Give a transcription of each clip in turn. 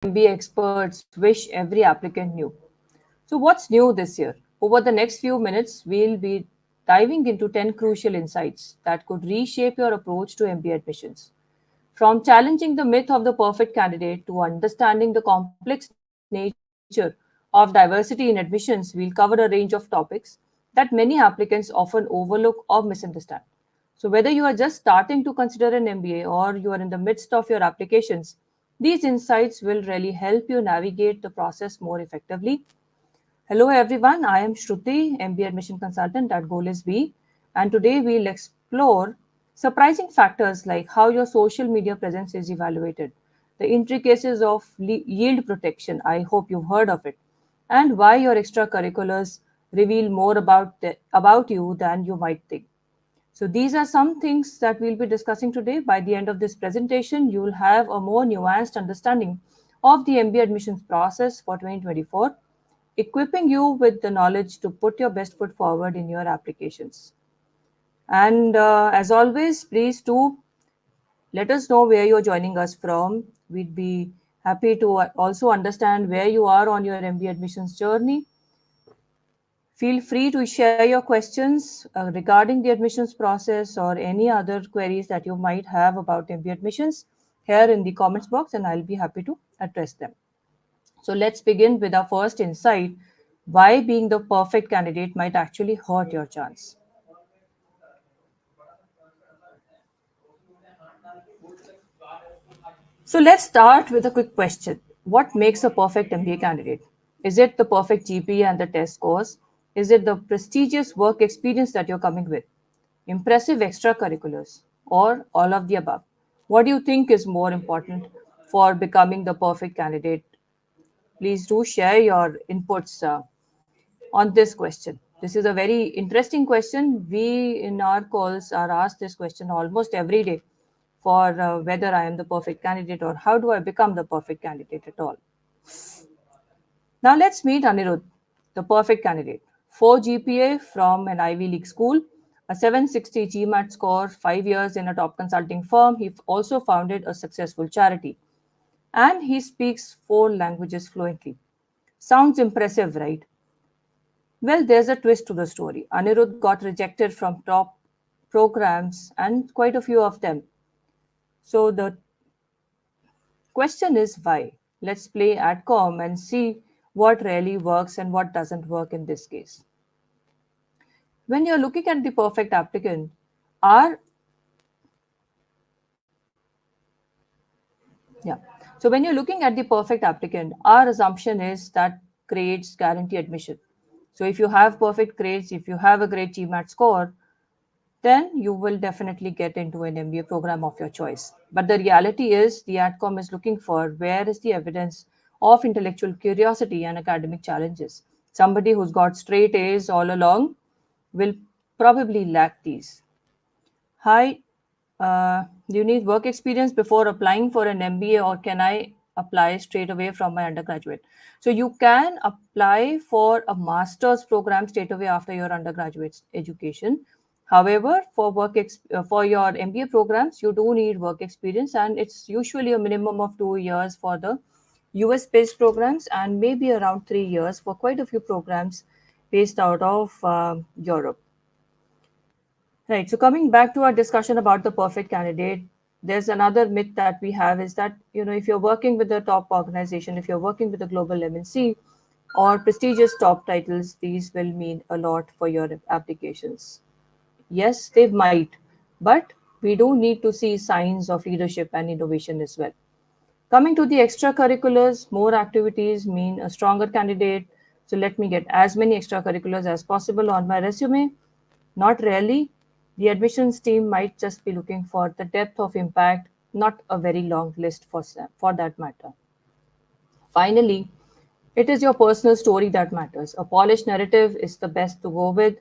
MBA experts wish every applicant knew. So, what's new this year? Over the next few minutes, we'll be diving into 10 crucial insights that could reshape your approach to MBA admissions. From challenging the myth of the perfect candidate to understanding the complex nature of diversity in admissions, we'll cover a range of topics that many applicants often overlook or misunderstand. So, whether you are just starting to consider an MBA or you are in the midst of your applications, these insights will really help you navigate the process more effectively. Hello, everyone. I am Shruti, MBA Admission Consultant at GoalISB, and today we'll explore surprising factors like how your social media presence is evaluated, the intricacies of yield protection, I hope you've heard of it, and why your extracurriculars reveal more about you than you might think. So, these are some things that we'll be discussing today. By the end of this presentation, you will have a more nuanced understanding of the MBA admissions process for 2024, equipping you with the knowledge to put your best foot forward in your applications. And as always, please do let us know where you're joining us from. We'd be happy to also understand where you are on your MBA admissions journey. Feel free to share your questions regarding the admissions process or any other queries that you might have about MBA admissions here in the comments box, and I'll be happy to address them. So let's begin with our first insight, why being the perfect candidate might actually hurt your chance. So let's start with a quick question. What makes a perfect MBA candidate? Is it the perfect GPA and the test scores? Is it the prestigious work experience that you're coming with? Impressive extracurriculars? Or all of the above? What do you think is more important for becoming the perfect candidate? Please do share your inputs on this question. This is a very interesting question. We in our calls are asked this question almost every day for whether I am the perfect candidate or how do I become the perfect candidate at all. Now let's meet Anirudh, the perfect candidate. 4 GPA from an Ivy League school, a 760 GMAT score, 5 years in a top consulting firm. He also founded a successful charity. And he speaks 4 languages fluently. Sounds impressive, right? Well, there's a twist to the story. Anirudh got rejected from top programs and quite a few of them. So the question is why? Let's play AdCom and see what really works and what doesn't work in this case. When you're looking at the perfect applicant, our yeah. So when you're looking at the perfect applicant, our assumption is that grades guarantee admission. So if you have perfect grades, if you have a great GMAT score, then you will definitely get into an MBA program of your choice. But the reality is, the AdCom is looking for where is the evidence of intellectual curiosity and academic challenges. Somebody who's got straight A's all along will probably lack these. Hi, do you need work experience before applying for an MBA, or can I apply straight away from my undergraduate? So you can apply for a master's program straight away after your undergraduate education. However, for your MBA programs, you do need work experience, and it's usually a minimum of 2 years for the US-based programs, and maybe around 3 years for quite a few programs based out of Europe. Right. So coming back to our discussion about the perfect candidate, there's another myth that we have is that, if you're working with a top organization, if you're working with a global MNC or prestigious top titles, these will mean a lot for your applications. Yes, they might, but we do need to see signs of leadership and innovation as well. Coming to the extracurriculars, more activities mean a stronger candidate. So let me get as many extracurriculars as possible on my resume. Not really. The admissions team might just be looking for the depth of impact, not a very long list for that matter. Finally, it is your personal story that matters. A polished narrative is the best to go with.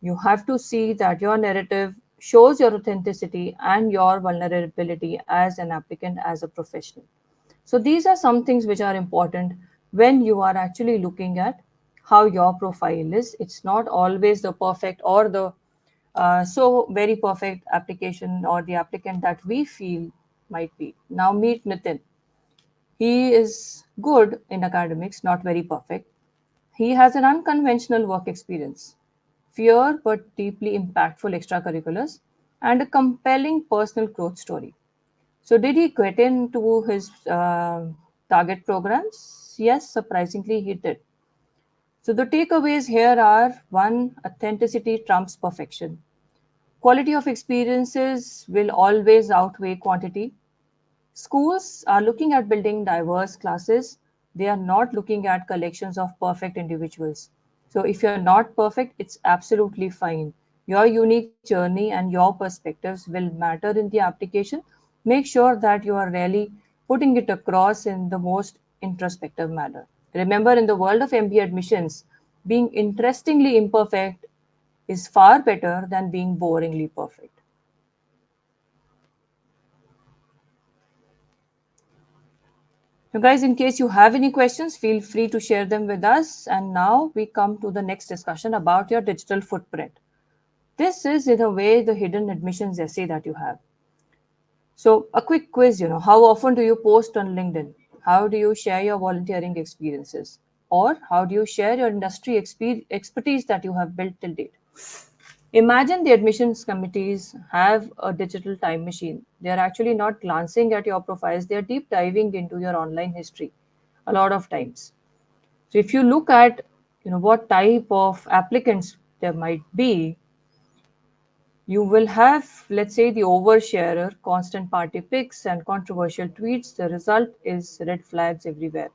You have to see that your narrative shows your authenticity and your vulnerability as an applicant, as a professional. So, these are some things which are important when you are actually looking at how your profile is. It's not always the perfect or the so very perfect application or the applicant that we feel might be. Now, meet Nitin. He is good in academics, not very perfect. He has an unconventional work experience, fewer but deeply impactful extracurriculars, and a compelling personal growth story. So, did he get into his target programs? Yes, surprisingly, he did. So, the takeaways here are one, authenticity trumps perfection. Quality of experiences will always outweigh quantity. Schools are looking at building diverse classes. They are not looking at collections of perfect individuals. So, if you're not perfect, it's absolutely fine. Your unique journey and your perspectives will matter in the application. Make sure that you are really putting it across in the most introspective manner. Remember, in the world of MBA admissions, being interestingly imperfect is far better than being boringly perfect. So, guys, in case you have any questions, feel free to share them with us. And now we come to the next discussion about your digital footprint. This is, in a way, the hidden admissions essay that you have. So, a quick quiz, how often do you post on LinkedIn? How do you share your volunteering experiences? Or how do you share your industry expertise that you have built till date? Imagine the admissions committees have a digital time machine. They are actually not glancing at your profiles, they are deep diving into your online history a lot of times. So if you look at what type of applicants there might be, you will have, let's say, the oversharer, constant party pics, and controversial tweets. The result is red flags everywhere.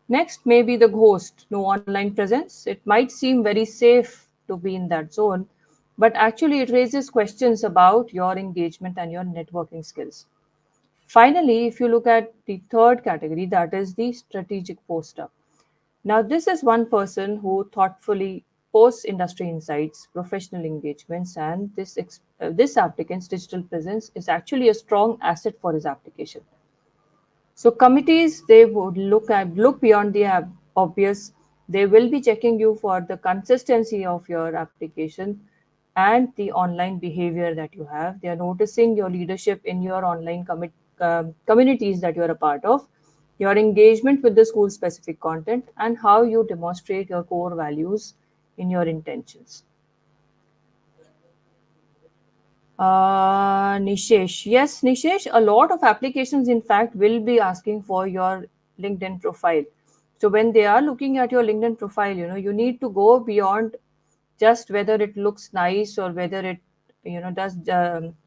Next, maybe the ghost, no online presence. It might seem very safe to be in that zone, but actually it raises questions about your engagement and your networking skills. Finally, if you look at the third category, that is the strategic poster. Now, this is one person who thoughtfully posts industry insights, professional engagements, and this applicant's digital presence is actually a strong asset for his application. So committees they would look beyond the obvious. They will be checking you for the consistency of your application and the online behavior that you have. They are noticing your leadership in your online communities that you are a part of, your engagement with the school specific content, and how you demonstrate your core values in your intentions. Nishesh. Yes, Nishesh, a lot of applications, in fact, will be asking for your LinkedIn profile. So when they are looking at your LinkedIn profile, you need to go beyond just whether it looks nice or whether it,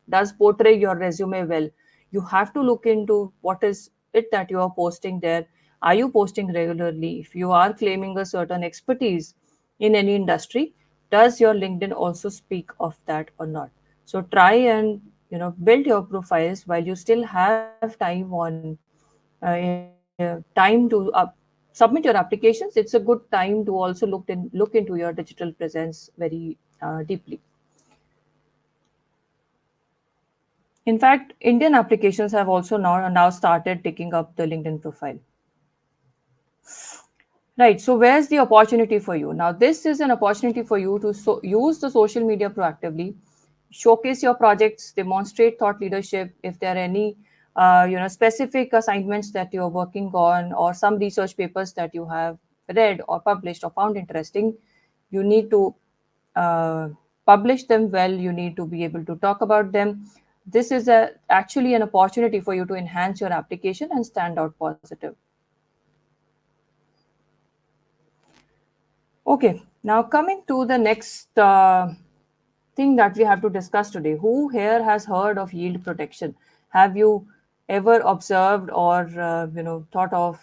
does portray your resume well. You have to look into what is it that you are posting there. Are you posting regularly? If you are claiming a certain expertise in any industry, does your LinkedIn also speak of that or not? So try and build your profiles while you still have time on time to submit your applications. It's a good time to also look into your digital presence very deeply. In fact, Indian applications have also now started taking up the LinkedIn profile. Right. So, where's the opportunity for you? Now, this is an opportunity for you to use the social media proactively, showcase your projects, demonstrate thought leadership. If there are any, specific assignments that you're working on, or some research papers that you have read or published or found interesting, you need to uh, publish them well. You need to be able to talk about them. This is actually an opportunity for you to enhance your application and stand out positive. Okay, now coming to the next thing that we have to discuss today. Who here has heard of yield protection? Have you ever observed or thought of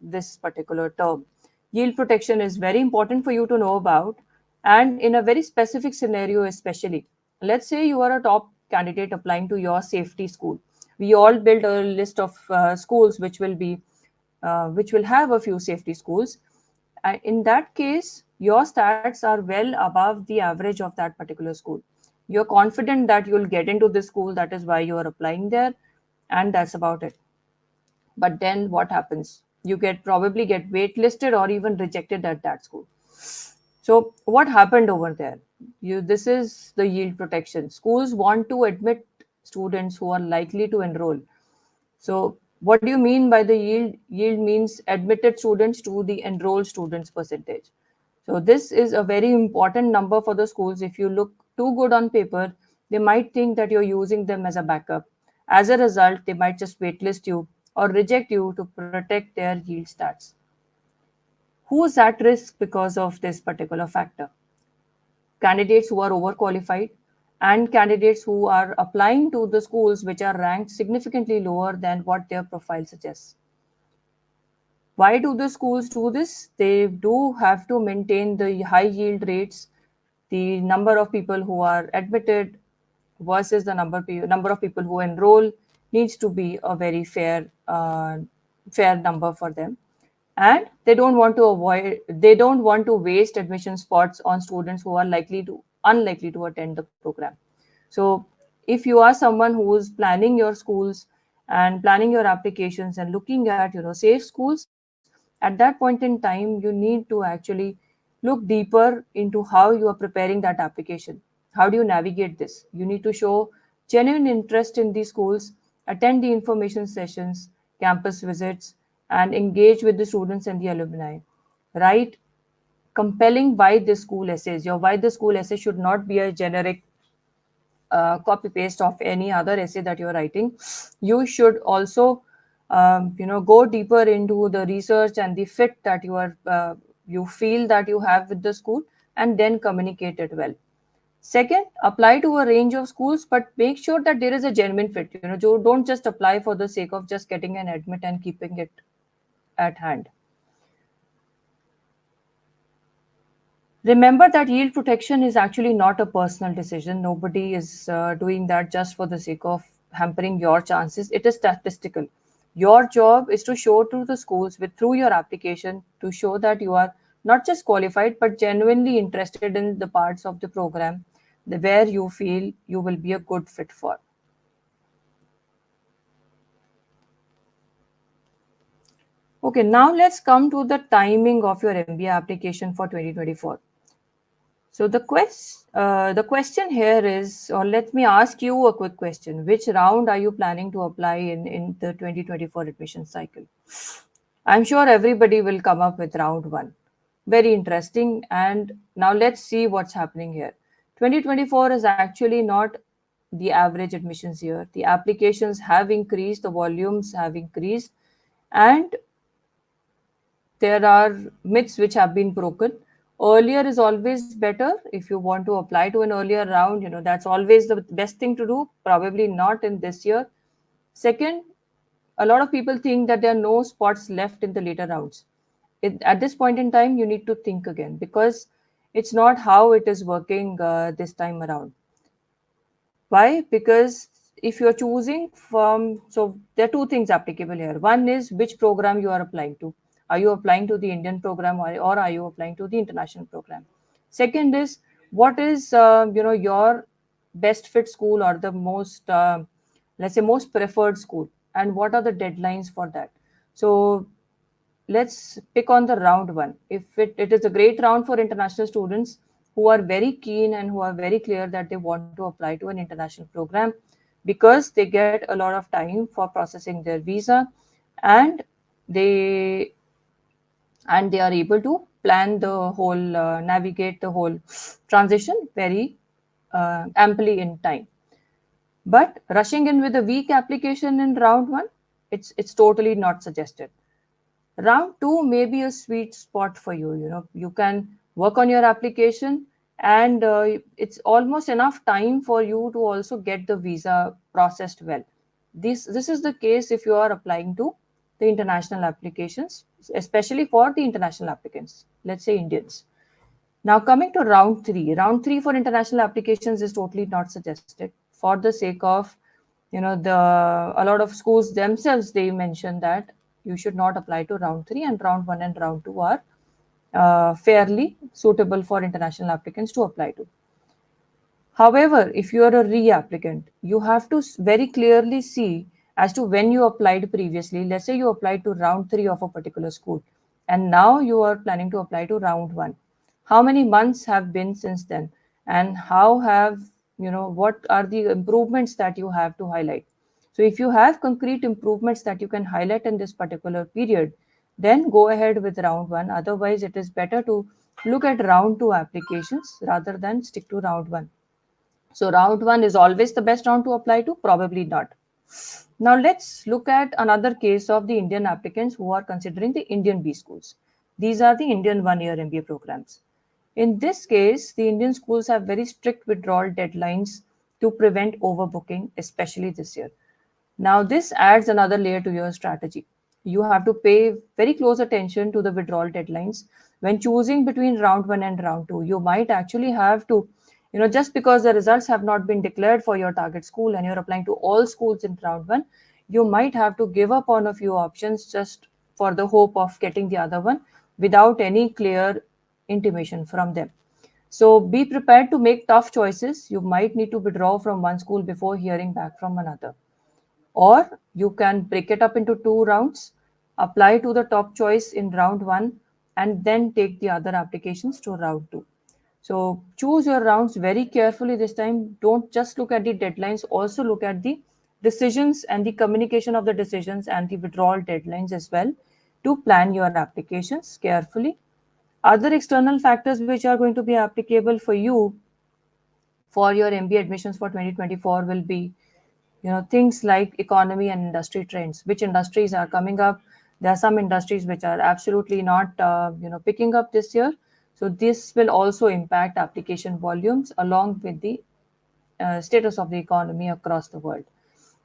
this particular term? Yield protection is very important for you to know about, and in a very specific scenario, especially. Let's say you are a top candidate applying to your safety school. We all build a list of schools which will have a few safety schools. And in that case, your stats are well above the average of that particular school. You're confident that you'll get into this school, that is why you are applying there, and that's about it. But then what happens? You probably get waitlisted or even rejected at that school. So what happened over there? This is the yield protection. Schools want to admit students who are likely to enroll. So What do you mean by the yield? Yield means admitted students to the enrolled students percentage. So this is a very important number for the schools. If you look too good on paper, they might think that you're using them as a backup. As a result, they might just waitlist you or reject you to protect their yield stats. Who is at risk because of this particular factor? Candidates who are overqualified and candidates who are applying to the schools which are ranked significantly lower than what their profile suggests. Why do the schools do this? They do have to maintain the high yield rates. The number of people who are admitted versus the number of people who enroll needs to be a very fair number for them. And they don't want to waste admission spots on students who are unlikely to attend the program. So if you are someone who is planning your schools and planning your applications and looking at safe schools, at that point in time you need to actually look deeper into how you are preparing that application. How do you navigate this? You need to show genuine interest in these schools, attend the information sessions, campus visits, and engage with the students and the alumni. Write compelling why the school essays. Your why the school essay should not be a generic copy paste of any other essay that you're writing. You should also go deeper into the research and the fit that you feel that you have with the school, and then communicate it well. Second, apply to a range of schools, but make sure that there is a genuine fit. Don't just apply for the sake of just getting an admit and keeping it at hand. Remember that yield protection is actually not a personal decision. Nobody is doing that just for the sake of hampering your chances. It is statistical. Your job is to show to the schools through your application to show that you are not just qualified but genuinely interested in the parts of the program where you feel you will be a good fit for. Okay, now let's come to the timing of your MBA application for 2024. So the question here is, or let me ask you a quick question: which round are you planning to apply in the 2024 admission cycle? I'm sure everybody will come up with round one. Very interesting. And now let's see what's happening here. 2024 is actually not the average admissions year. The applications have increased, the volumes have increased, and there are myths which have been broken. Earlier is always better. If you want to apply to an earlier round, that's always the best thing to do. Probably not in this year. Second, a lot of people think that there are no spots left in the later rounds. At this point in time, you need to think again, because it's not how it is working this time around. Why? Because if you're choosing from, so there are two things applicable here. One is which program you are applying to. Are you applying to the Indian program, or are you applying to the international program? Second is what is your best fit school, or the most let's say most preferred school, and what are the deadlines for that? So let's pick on the round one. If it is a great round for international students who are very keen and who are very clear that they want to apply to an international program, because they get a lot of time for processing their visa, and they they are able to plan the whole navigate the whole transition very amply in time. But rushing in with a weak application in round one, it's totally not suggested. Round two may be a sweet spot for you. You can work on your application, and it's almost enough time for you to also get the visa processed well. This is the case if you are applying to the international applications, especially for the international applicants, let's say Indians. Now coming to round three. Round three for international applications is totally not suggested for the sake of, the a lot of schools themselves, they mention that you should not apply to round three, and round one and round two are fairly suitable for international applicants to apply to. However, if you are a reapplicant, you have to very clearly see as to when you applied previously. Let's say you applied to round three of a particular school, and now you are planning to apply to round one. How many months have been since then? And how have, what are the improvements that you have to highlight? So if you have concrete improvements that you can highlight in this particular period, then go ahead with round one. Otherwise, it is better to look at round two applications rather than stick to round one. So round one is always the best round to apply to? Probably not. Now let's look at another case of the Indian applicants who are considering the Indian B schools. These are the Indian one-year MBA programs. In this case, the Indian schools have very strict withdrawal deadlines to prevent overbooking, especially this year. Now, this adds another layer to your strategy. You have to pay very close attention to the withdrawal deadlines. When choosing between round one and round two, you might actually have to, just because the results have not been declared for your target school and you're applying to all schools in round one, you might have to give up on a few options just for the hope of getting the other one without any clear intimation from them. So be prepared to make tough choices. You might need to withdraw from one school before hearing back from another. Or you can break it up into two rounds, apply to the top choice in round one, and then take the other applications to round two. So choose your rounds very carefully this time. Don't just look at the deadlines, also look at the decisions and the communication of the decisions and the withdrawal deadlines as well to plan your applications carefully. Other external factors which are going to be applicable for you for your MBA admissions for 2024 will be, things like economy and industry trends. Which industries are coming up? There are some industries which are absolutely not, picking up this year. So this will also impact application volumes along with the status of the economy across the world.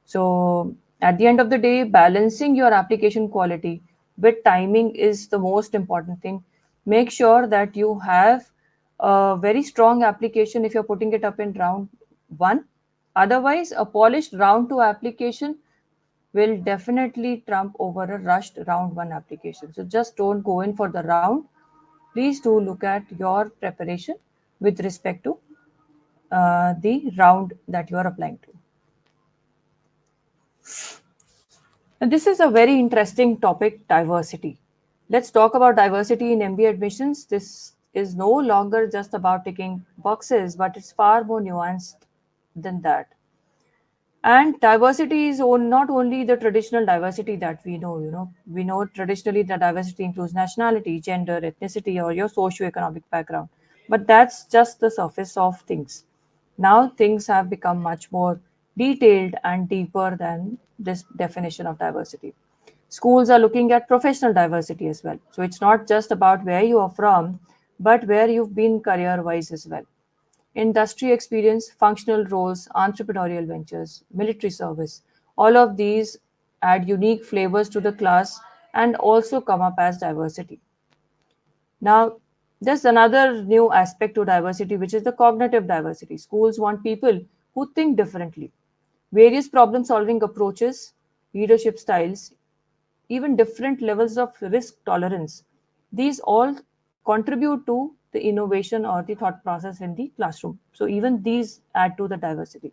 So at the end of the day, balancing your application quality with timing is the most important thing. Make sure that you have a very strong application if you're putting it up in round one. Otherwise, a polished round two application will definitely trump over a rushed round one application. So just don't go in for the round. Please do look at your preparation with respect to the round that you are applying to. And this is a very interesting topic, diversity. Let's talk about diversity in MBA admissions. This is no longer just about ticking boxes, but it's far more nuanced than that. And diversity is not only the traditional diversity that we know, we know traditionally that diversity includes nationality, gender, ethnicity, or your socioeconomic background. But that's just the surface of things. Now things have become much more detailed and deeper than this definition of diversity. Schools are looking at professional diversity as well. So it's not just about where you are from, but where you've been career wise as well. Industry experience, functional roles, entrepreneurial ventures, military service, all of these add unique flavors to the class and also come up as diversity. Now, there's another new aspect to diversity, which is the cognitive diversity. Schools want people who think differently. Various problem solving approaches, leadership styles, even different levels of risk tolerance. These all contribute to the innovation or the thought process in the classroom. So even these add to the diversity.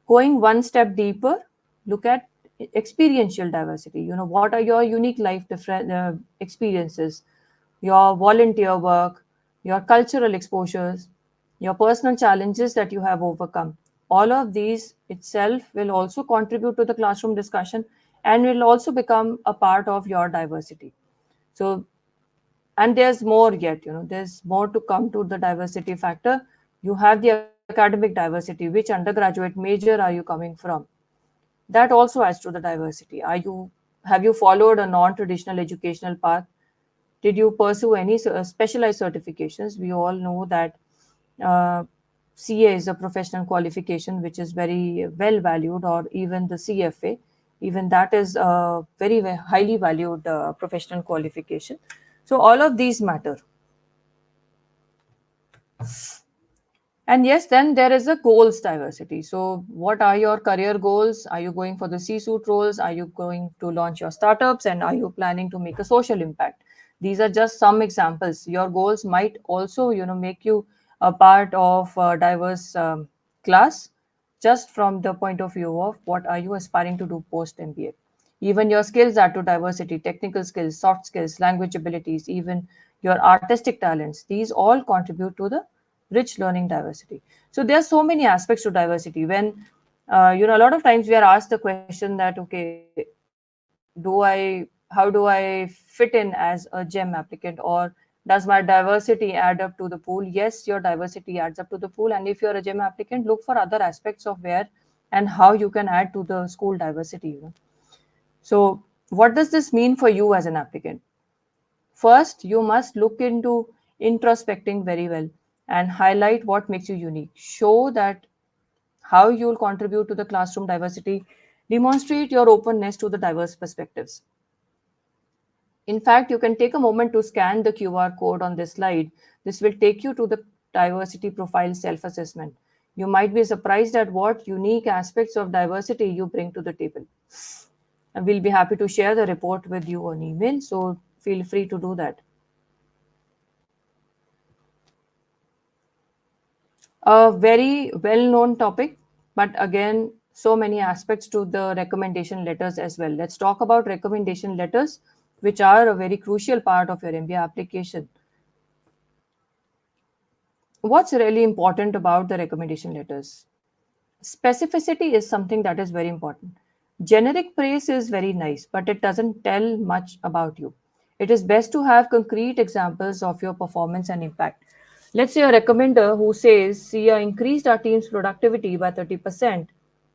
Going one step deeper, look at experiential diversity. What are your unique life different experiences, your volunteer work, your cultural exposures, your personal challenges that you have overcome. All of these itself will also contribute to the classroom discussion and will also become a part of your diversity. So, and there's more yet, there's more to come to the diversity factor. You have the academic diversity. Which undergraduate major are you coming from? That also adds to the diversity. Have you followed a non-traditional educational path? Did you pursue any specialized certifications? We all know that uh, CA is a professional qualification which is very well valued, or even the CFA, even that is a very, very highly valued professional qualification. So all of these matter. And yes, then there is a goals diversity. So, what are your career goals? Are you going for the C-suite roles? Are you going to launch your startups? And are you planning to make a social impact? These are just some examples. Your goals might also, make you a part of a diverse class, just from the point of view of what are you aspiring to do post MBA. Even your skills add to diversity, technical skills, soft skills, language abilities, even your artistic talents. These all contribute to the rich learning diversity. So there are so many aspects to diversity. When A lot of times we are asked the question that, okay, how do I fit in as a GEM applicant, or does my diversity add up to the pool? Yes, your diversity adds up to the pool. And if you're a GEM applicant, look for other aspects of where and how you can add to the school diversity. So, what does this mean for you as an applicant? First, you must look into introspecting very well and highlight what makes you unique. Show that how you'll contribute to the classroom diversity. Demonstrate your openness to the diverse perspectives. In fact, you can take a moment to scan the QR code on this slide. This will take you to the diversity profile self assessment. You might be surprised at what unique aspects of diversity you bring to the table. And we'll be happy to share the report with you on email, so feel free to do that. A very well known topic, but again, so many aspects to the recommendation letters as well. Let's talk about recommendation letters, which are a very crucial part of your MBA application. What's really important about the recommendation letters? Specificity is something that is very important. Generic praise is very nice, but it doesn't tell much about you. It is best to have concrete examples of your performance and impact. Let's say a recommender who says, "Sia increased our team's productivity by 30%,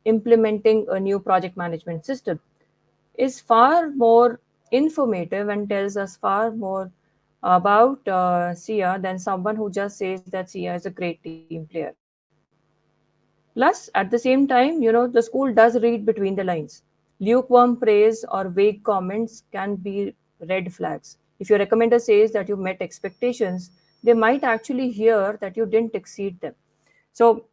implementing a new project management system," is far more informative and tells us far more about Sia than someone who just says that Sia is a great team player. Plus, at the same time, the school does read between the lines. Lukewarm praise or vague comments can be red flags. If your recommender says that you met expectations, they might actually hear that you didn't exceed them. So,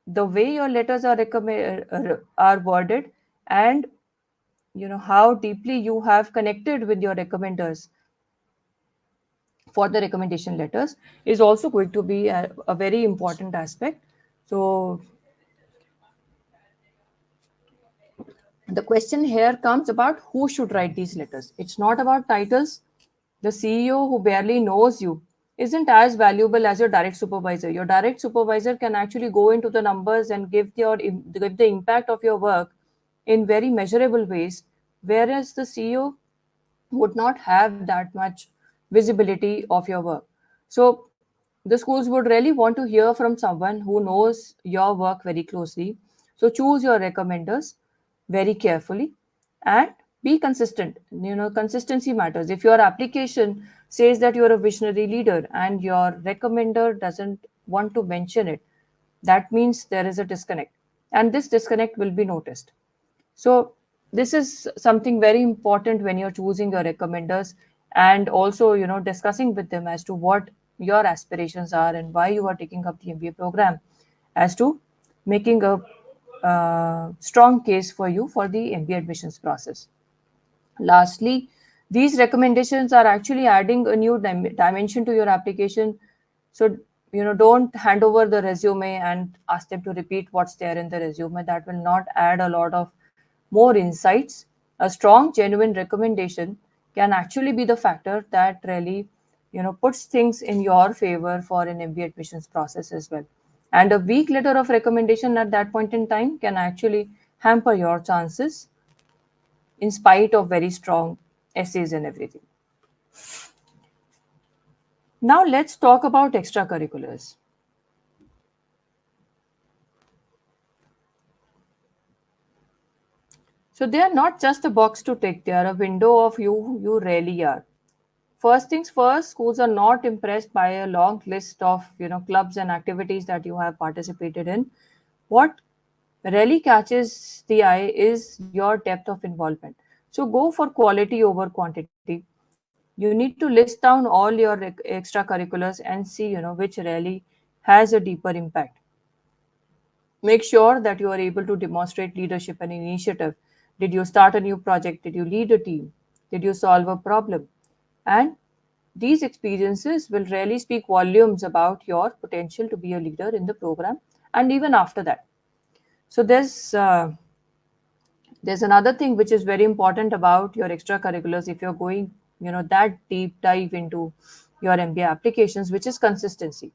the way your letters are worded, and how deeply you have connected with your recommenders for the recommendation letters is also going to be a very important aspect. So, the question here comes about who should write these letters. It's not about titles. The CEO who barely knows you isn't as valuable as your direct supervisor. Your direct supervisor can actually go into the numbers and give the impact of your work in very measurable ways, whereas the CEO would not have that much visibility of your work. So the schools would really want to hear from someone who knows your work very closely. So choose your recommenders very carefully and be consistent. Consistency matters. If your application says that you're a visionary leader and your recommender doesn't want to mention it, that means there is a disconnect. And this disconnect will be noticed. So this is something very important when you're choosing your recommenders, and also discussing with them as to what your aspirations are and why you are taking up the MBA program, as to making a strong case for you for the MBA admissions process. Lastly, these recommendations are actually adding a new dimension to your application. So, don't hand over the resume and ask them to repeat what's there in the resume. That will not add a lot of more insights. A strong, genuine recommendation can actually be the factor that really, puts things in your favor for an MBA admissions process as well. And a weak letter of recommendation at that point in time can actually hamper your chances in spite of very strong essays and everything. Now let's talk about extracurriculars. So they are not just a box to tick, they are a window of you really are. First things first, schools are not impressed by a long list of clubs and activities that you have participated in. What really catches the eye is your depth of involvement. So go for quality over quantity. You need to list down all your extracurriculars and see which really has a deeper impact. Make sure that you are able to demonstrate leadership and initiative. Did you start a new project? Did you lead a team? Did you solve a problem? And these experiences will really speak volumes about your potential to be a leader in the program and even after that. So there's another thing which is very important about your extracurriculars if you're going that deep dive into your MBA applications, which is consistency.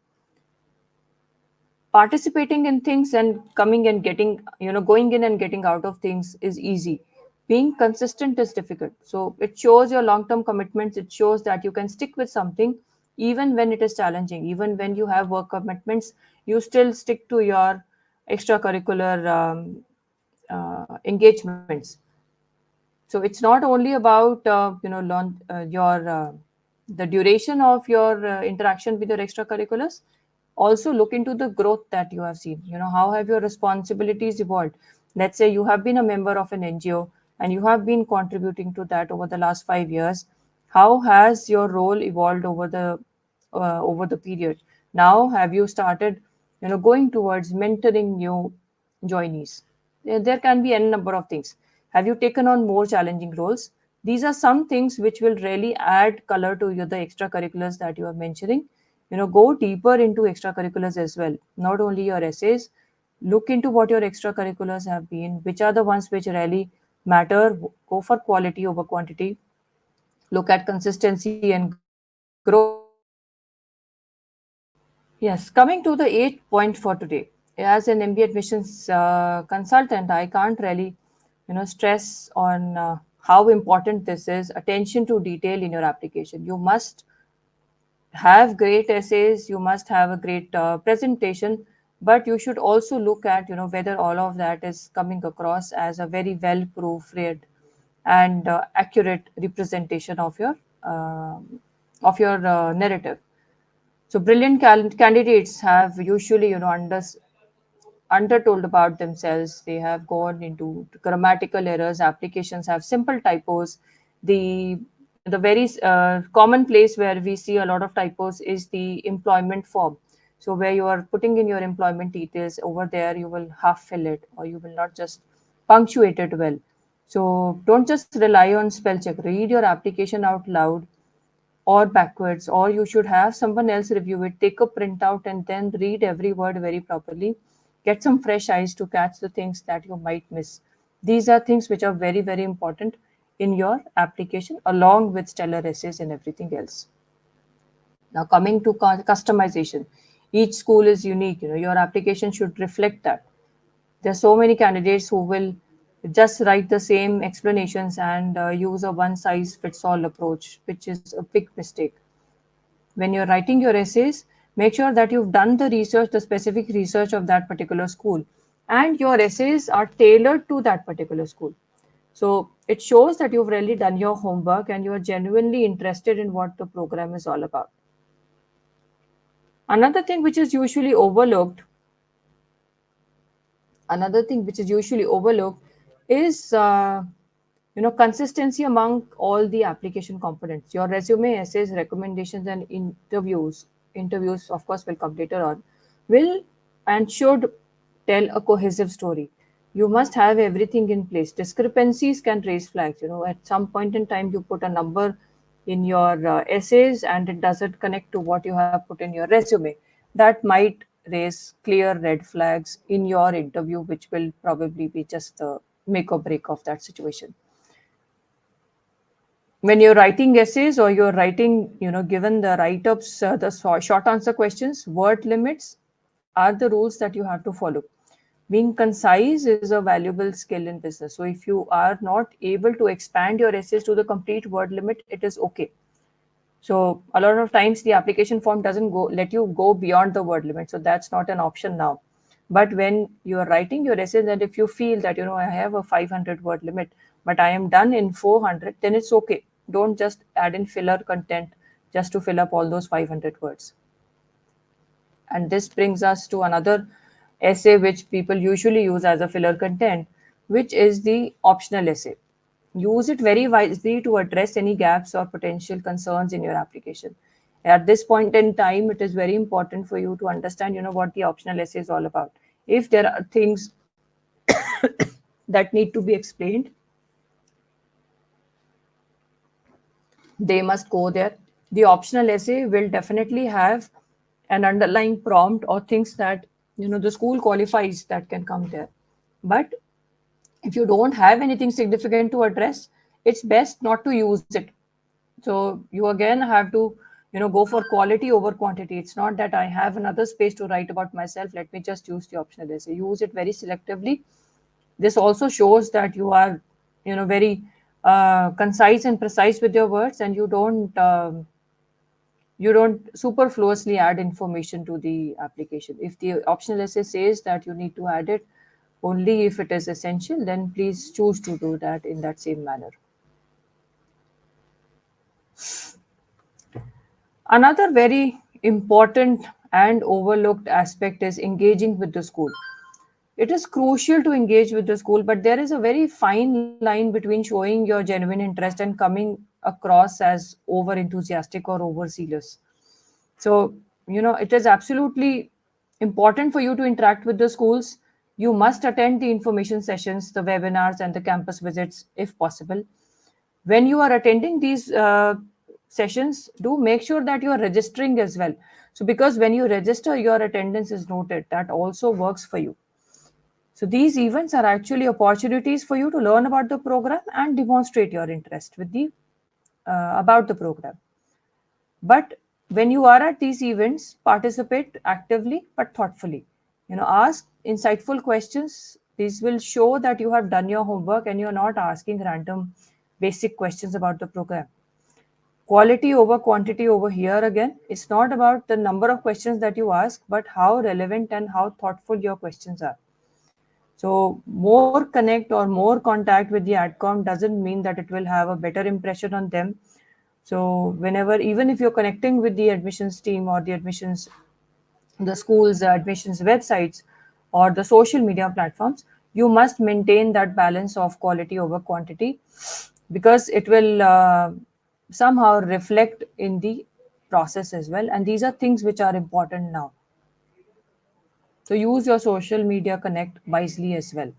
participating in things and coming and getting, going in and getting out of things is easy. Being consistent is difficult. So it shows your long term commitments. It shows that you can stick with something even when it is challenging, even when you have work commitments, you still stick to your extracurricular engagements. So it's not only about your the duration of your interaction with your extracurriculars. Also look into the growth that you have seen. How have your responsibilities evolved? Let's say you have been a member of an NGO and you have been contributing to that over the last 5 years. How has your role evolved over the period? Now have you started going towards mentoring new joinees? There can be n number of things. Have you taken on more challenging roles? These are some things which will really add color to the extracurriculars that you are mentioning. Go deeper into extracurriculars as well, not only your essays. Look into what your extracurriculars have been, which are the ones which really matter. Go for quality over quantity. Look at consistency and growth. Yes, coming to the 8 point for today. As an MBA admissions consultant, I can't really, stress on how important this is. Attention to detail in your application. You must have great essays. You must have a great presentation, but you should also look at, whether all of that is coming across as a very well proofread and accurate representation of your narrative. So brilliant candidates have usually, undertold about themselves. They have gone into grammatical errors. Applications have simple typos. The very common place where we see a lot of typos is the employment form. So where you are putting in your employment details, over there you will half fill it, or you will not just punctuate it well. So don't just rely on spell check. Read your application out loud or backwards, or you should have someone else review it. Take a printout and then read every word very properly. Get some fresh eyes to catch the things that you might miss. These are things which are very, very important in your application, along with stellar essays and everything else. Now, coming to customization, each school is unique. Your application should reflect that. There's so many candidates who will just write the same explanations and use a one size fits all approach, which is a big mistake. When you're writing your essays, make sure that you've done the research, the specific research of that particular school, and your essays are tailored to that particular school. So it shows that you've really done your homework and you're genuinely interested in what the program is all about. Another thing which is usually overlooked Another thing which is usually overlooked is consistency among all the application components. Your resume, essays, recommendations, and interviews of course will come later on, will and should tell a cohesive story. You must have everything in place. Discrepancies can raise flags. At some point in time you put a number in your essays and it doesn't connect to what you have put in your resume. That might raise clear red flags in your interview, which will probably be just the make or break of that situation. When you're writing essays or you're writing, given the write-ups, the short answer questions, word limits are the rules that you have to follow. Being concise is a valuable skill in business. So if you are not able to expand your essays to the complete word limit, it is okay. So a lot of times the application form doesn't let you go beyond the word limit. So that's not an option now. But when you are writing your essays, and if you feel that, I have a 500 word limit, but I am done in 400, then it's okay. Don't just add in filler content just to fill up all those 500 words. And this brings us to another essay which people usually use as a filler content, which is the optional essay. Use it very wisely to address any gaps or potential concerns in your application. At this point in time, it is very important for you to understand, what the optional essay is all about. If there are things that need to be explained, they must go there. The optional essay will definitely have an underlying prompt or things that the school qualifies that can come there. But if you don't have anything significant to address, it's best not to use it. So you again have to Go for quality over quantity. It's not that I have another space to write about myself, let me just use the optional essay. Use it very selectively. This also shows that you are very concise and precise with your words, and you don't superfluously add information to the application. If the optional essay says that you need to add it only if it is essential, then please choose to do that in that same manner. Another very important and overlooked aspect is engaging with the school. It is crucial to engage with the school, but there is a very fine line between showing your genuine interest and coming across as over enthusiastic or overzealous. So, it is absolutely important for you to interact with the schools. You must attend the information sessions, the webinars, and the campus visits if possible. When you are attending these sessions, do make sure that you are registering as well. So, because when you register, your attendance is noted, that also works for you. So these events are actually opportunities for you to learn about the program and demonstrate your interest with the about the program. But when you are at these events, participate actively but thoughtfully. Ask insightful questions. These will show that you have done your homework and you're not asking random basic questions about the program. Quality over quantity over here again. It's not about the number of questions that you ask, but how relevant and how thoughtful your questions are. So, more connect or more contact with the AdCom doesn't mean that it will have a better impression on them. So, whenever, even if you're connecting with the admissions team or the admissions, the school's admissions websites or the social media platforms, you must maintain that balance of quality over quantity, because it will somehow reflect in the process as well. And these are things which are important now. So, use your social media connect wisely as well.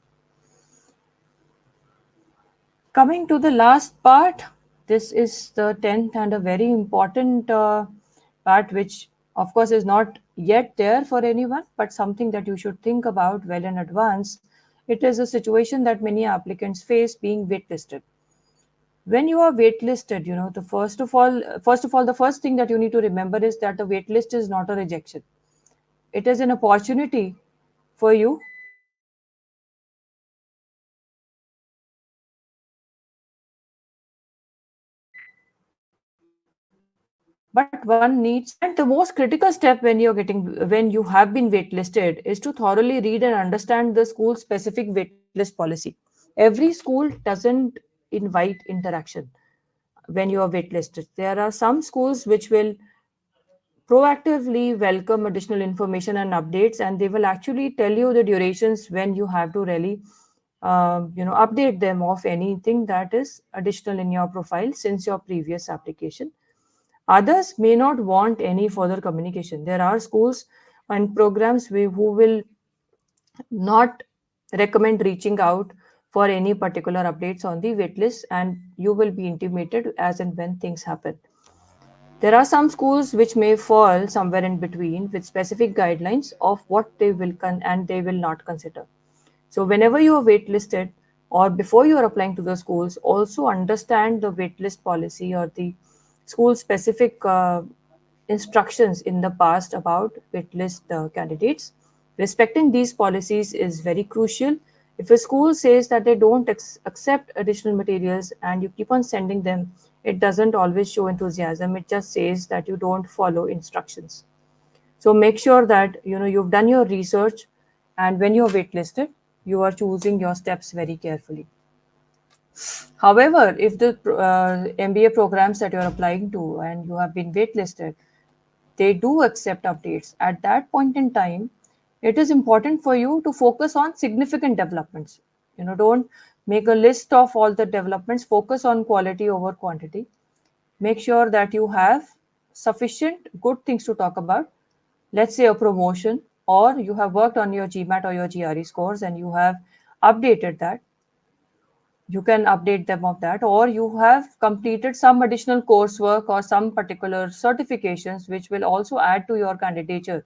Coming to the last part, this is the 10th and a very important part, which of course is not yet there for anyone, but something that you should think about well in advance. It is a situation that many applicants face, being waitlisted. When you are waitlisted, the first of all, the first thing that you need to remember is that the waitlist is not a rejection. It is an opportunity for you to learn about the program and demonstrate your interest. But one needs, and the most critical step when you have been waitlisted is to thoroughly read and understand the school's specific waitlist policy. Every school doesn't invite interaction when you are waitlisted. There are some schools which will proactively welcome additional information and updates, and they will actually tell you the durations when you have to really update them of anything that is additional in your profile since your previous application. Others may not want any further communication. There are schools and programs who will not recommend reaching out for any particular updates on the waitlist, and you will be intimated as and when things happen. There are some schools which may fall somewhere in between with specific guidelines of what they will and they will not consider. So, whenever you are waitlisted or before you are applying to the schools, also understand the waitlist policy or the school specific instructions in the past about waitlist candidates. Respecting these policies is very crucial. If a school says that they don't accept additional materials and you keep on sending them, it doesn't always show enthusiasm. It just says that you don't follow instructions. So make sure that you've done your research, and when you're waitlisted, you are choosing your steps very carefully. However, if the MBA programs that you're applying to and you have been waitlisted, they do accept updates. At that point in time, it is important for you to focus on significant developments. Don't make a list of all the developments, focus on quality over quantity. Make sure that you have sufficient good things to talk about. Let's say a promotion, or you have worked on your GMAT or your GRE scores and you have updated that. You can update them of that, or you have completed some additional coursework or some particular certifications which will also add to your candidature.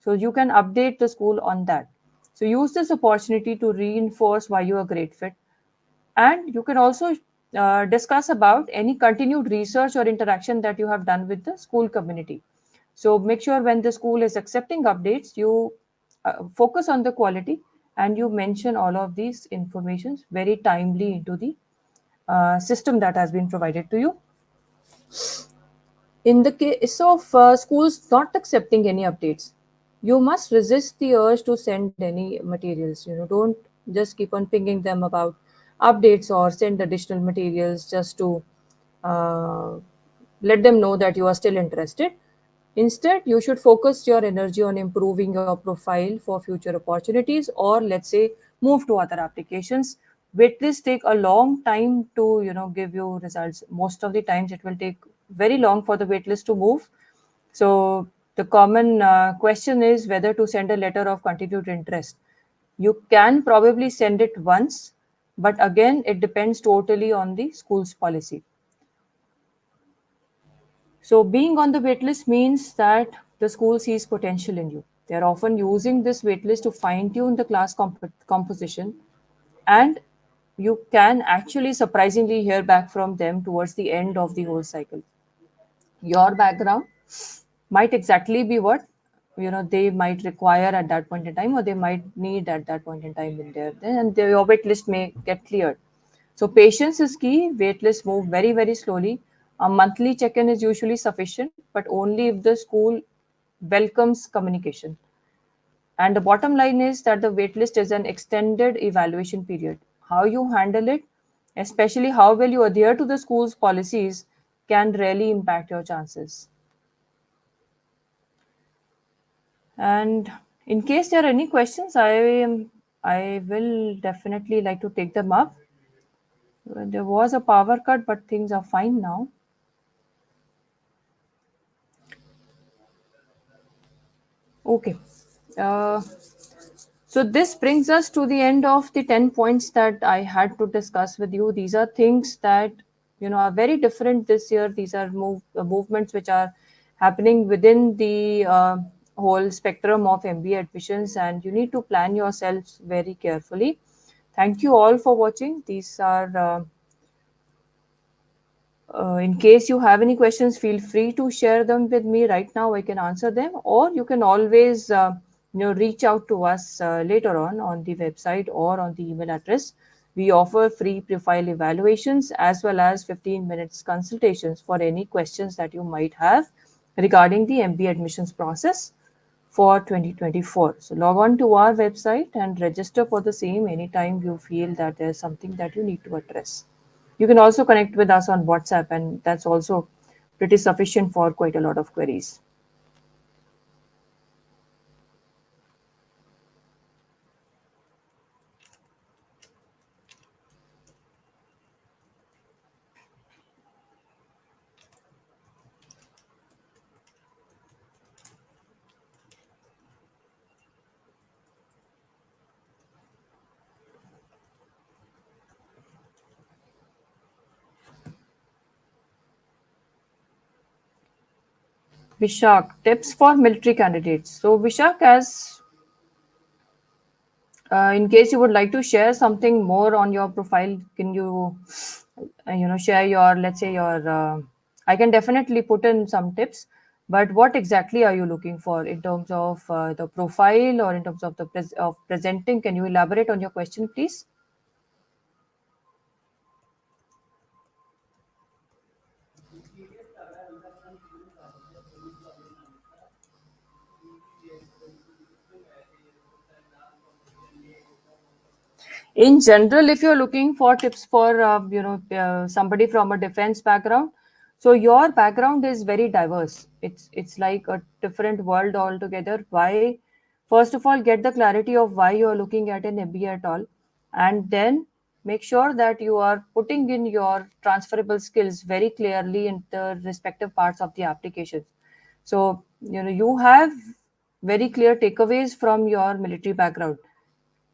So you can update the school on that. So use this opportunity to reinforce why you are a great fit. And you can also discuss about any continued research or interaction that you have done with the school community. So make sure when the school is accepting updates, you focus on the quality and you mention all of these informations very timely into the system that has been provided to you. In the case of schools not accepting any updates, you must resist the urge to send any materials. Don't just keep on pinging them about updates or send additional materials just to uh, let them know that you are still interested. Instead, you should focus your energy on improving your profile for future opportunities, or let's say move to other applications. Waitlists take a long time to give you results. Most of the times, it will take very long for the waitlist to move. So the common question is whether to send a letter of continued interest. You can probably send it once, but again, it depends totally on the school's policy. So being on the waitlist means that the school sees potential in you. They are often using this waitlist to fine tune the class composition, and you can actually surprisingly hear back from them towards the end of the whole cycle. Your background might exactly be what they might require at that point in time, or they might need at that point in time in there, and your wait list may get cleared. So patience is key. Wait lists move very very slowly. A monthly check-in is usually sufficient, but only if the school welcomes communication. And the bottom line is that the waitlist is an extended evaluation period. How you handle it, especially how well you adhere to the school's policies, can really impact your chances. And in case there are any questions, I will definitely like to take them up. There was a power cut, but things are fine now. Okay. Uh, so this brings us to the end of the 10 points that I had to discuss with you. These are things that are very different this year. These are movements which are happening within the whole spectrum of MBA admissions, and you need to plan yourselves very carefully. Thank you all for watching. These are in case you have any questions, feel free to share them with me right now. I can answer them, or you can always reach out to us later on the website or on the email address. We offer free profile evaluations as well as 15 minutes consultations for any questions that you might have regarding the MBA admissions process for 2024. So log on to our website and register for the same anytime you feel that there's something that you need to address. You can also connect with us on WhatsApp, and that's also pretty sufficient for quite a lot of queries. Vishak, tips for military candidates. So, Vishak, as in case you would like to share something more on your profile, can you, share your, let's say, your, I can definitely put in some tips, but what exactly are you looking for in terms of the profile or in terms of the of presenting? Can you elaborate on your question, please? In general, if you're looking for tips for somebody from a defense background, so your background is very diverse. It's like a different world altogether. Why? First of all, get the clarity of why you're looking at an MBA at all, and then make sure that you are putting in your transferable skills very clearly in the respective parts of the application. So you have very clear takeaways from your military background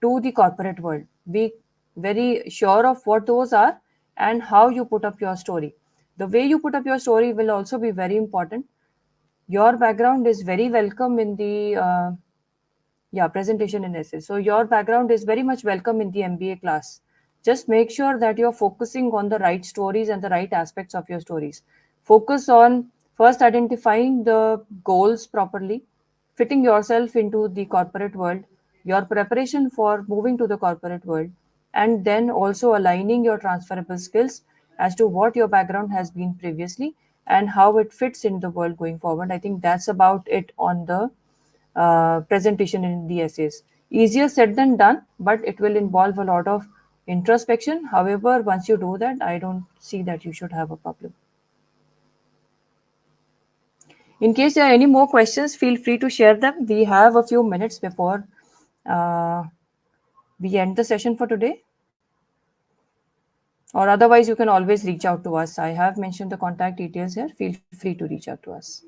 to the corporate world. Be very sure of what those are and how you put up your story. The way you put up your story will also be very important. Your background is very welcome in the presentation in essays. So your background is very much welcome in the MBA class. Just make sure that you're focusing on the right stories and the right aspects of your stories. Focus on first identifying the goals properly, fitting yourself into the corporate world, your preparation for moving to the corporate world, and then also aligning your transferable skills as to what your background has been previously and how it fits in the world going forward. I think that's about it on the presentation in the essays. Easier said than done, but it will involve a lot of introspection. However, once you do that, I don't see that you should have a problem. In case there are any more questions, feel free to share them. We have a few minutes before uh, we end the session for today. Or otherwise, you can always reach out to us. I have mentioned the contact details here. Feel free to reach out to us.